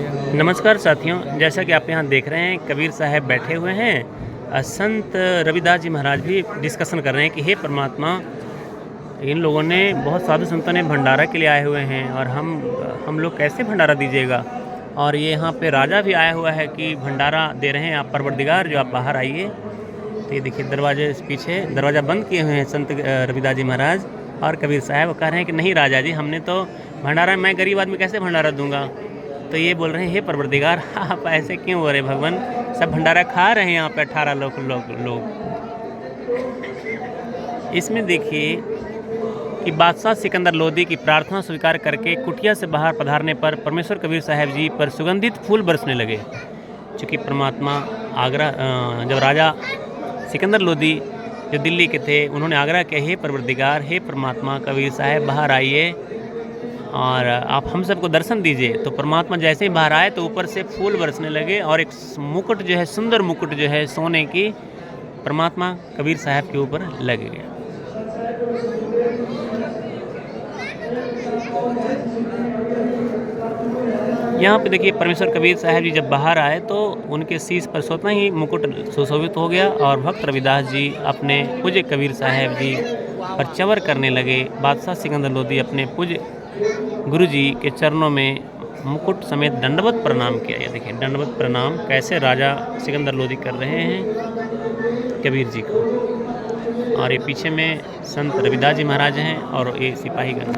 नमस्कार साथियों, जैसा कि आप यहाँ देख रहे हैं कबीर साहब बैठे हुए हैं। संत रविदास जी महाराज भी डिस्कशन कर रहे हैं कि हे परमात्मा, इन लोगों ने बहुत साधु संतों ने भंडारा के लिए आए हुए हैं और हम लोग कैसे भंडारा दीजिएगा। और ये यहाँ पे राजा भी आया हुआ है कि भंडारा दे रहे हैं आप परवरदिगार, जो आप बाहर आइए। तो ये देखिए दरवाजे पीछे दरवाज़ा बंद किए हुए हैं संत रविदास जी महाराज। और कबीर साहब कह रहे हैं कि नहीं राजा जी, हमने तो भंडारा, मैं गरीब आदमी कैसे भंडारा दूंगा। तो ये बोल रहे हैं हे परवरदिगार, आप ऐसे क्यों हो रहे भगवान, सब भंडारा खा रहे हैं यहाँ पे 18 लोग। इसमें देखिए कि बादशाह सिकंदर लोदी की प्रार्थना स्वीकार करके कुटिया से बाहर पधारने पर परमेश्वर कबीर साहब जी पर सुगंधित फूल बरसने लगे। चूँकि परमात्मा आगरा, जब राजा सिकंदर लोदी जो दिल्ली के थे, उन्होंने आग्रह किया हे परवरदिगार, हे परमात्मा कबीर साहब बाहर आइए और आप हम सबको दर्शन दीजिए। तो परमात्मा जैसे ही बाहर आए तो ऊपर से फूल बरसने लगे और एक मुकुट जो है, सुंदर मुकुट जो है सोने की, परमात्मा कबीर साहब के ऊपर लग गया। यहाँ पे देखिए परमेश्वर कबीर साहब जी जब बाहर आए तो उनके शीश पर स्वतः ही मुकुट सुशोभित हो गया और भक्त रविदास जी अपने पूज्य कबीर साहब जी पर चवर करने लगे। बादशाह सिकंदर लोदी अपने पूज्य गुरु जी के चरणों में मुकुट समेत दंडवत प्रणाम किया। ये देखिए दंडवत प्रणाम कैसे राजा सिकंदर लोदी कर रहे हैं कबीर जी को। और ये पीछे में संत रविदास जी महाराज हैं और ये सिपाहीगण।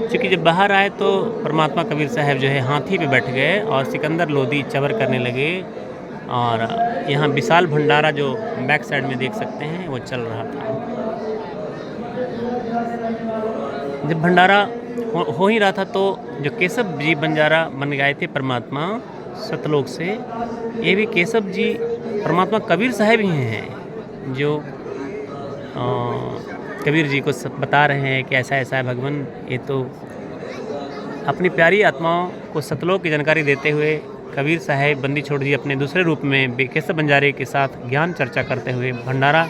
चूँकि जब बाहर आए तो परमात्मा कबीर साहब जो है हाथी पे बैठ गए और सिकंदर लोदी चवर करने लगे। और यहाँ विशाल भंडारा जो बैक साइड में देख सकते हैं वो चल रहा था। जब भंडारा हो ही रहा था तो जो केशव जी बंजारा बन गए थे परमात्मा सतलोक से, ये भी केशव जी परमात्मा कबीर साहब ही हैं जो कबीर जी को बता रहे हैं कि ऐसा ऐसा है भगवान। ये तो अपनी प्यारी आत्माओं को सतलोक की जानकारी देते हुए कबीर साहब बंदी छोड़ जी अपने दूसरे रूप में केशव बंजारे के साथ ज्ञान चर्चा करते हुए भंडारा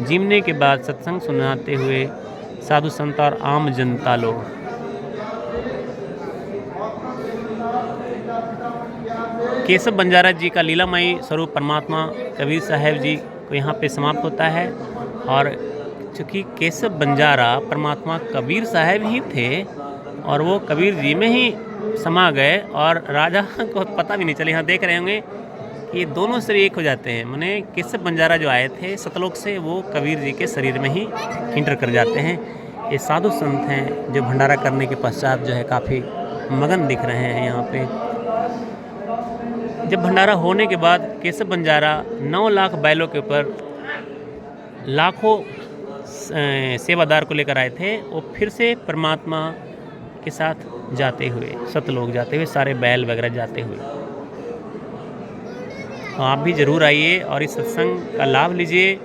जीमने के बाद सत्संग सुनाते हुए साधु संत और आम जनता लोग। केशव बंजारा जी का लीलामयी स्वरूप परमात्मा कबीर साहब जी को यहाँ पे समाप्त होता है। और चूँकि केशव बंजारा परमात्मा कबीर साहब ही थे और वो कबीर जी में ही समा गए और राजा को पता भी नहीं चले। यहाँ देख रहे होंगे कि दोनों शरीर एक हो जाते हैं, माने केशव बंजारा जो आए थे सतलोक से वो कबीर जी के शरीर में ही इंटर कर जाते हैं। ये साधु संत हैं जो भंडारा करने के पश्चात जो है काफ़ी मगन दिख रहे हैं यहाँ पे। जब भंडारा होने के बाद केशव बंजारा 9 लाख बैलों के ऊपर लाखों सेवादार को लेकर आए थे, वो फिर से परमात्मा के साथ जाते हुए, सतलोक जाते हुए, सारे बैल वगैरह जाते हुए। तो आप भी ज़रूर आइए और इस सत्संग का लाभ लीजिए।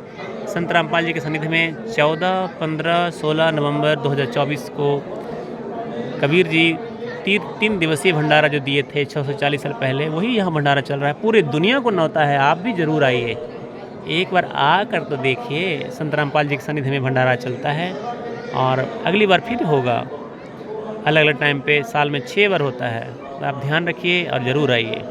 संत रामपाल जी के सानिध्य में 14, 15, 16 नवंबर 2024 को कबीर जी 3 दिवसीय भंडारा जो दिए थे 640 साल पहले, वही यहाँ भंडारा चल रहा है। पूरी दुनिया को न्योता है, आप भी ज़रूर आइए, एक बार आकर तो देखिए। संत रामपाल जी के सानिध्य में भंडारा चलता है और अगली बार फिर होगा, अलग अलग टाइम पे, साल में 6 बार होता है। तो आप ध्यान रखिए और ज़रूर आइए।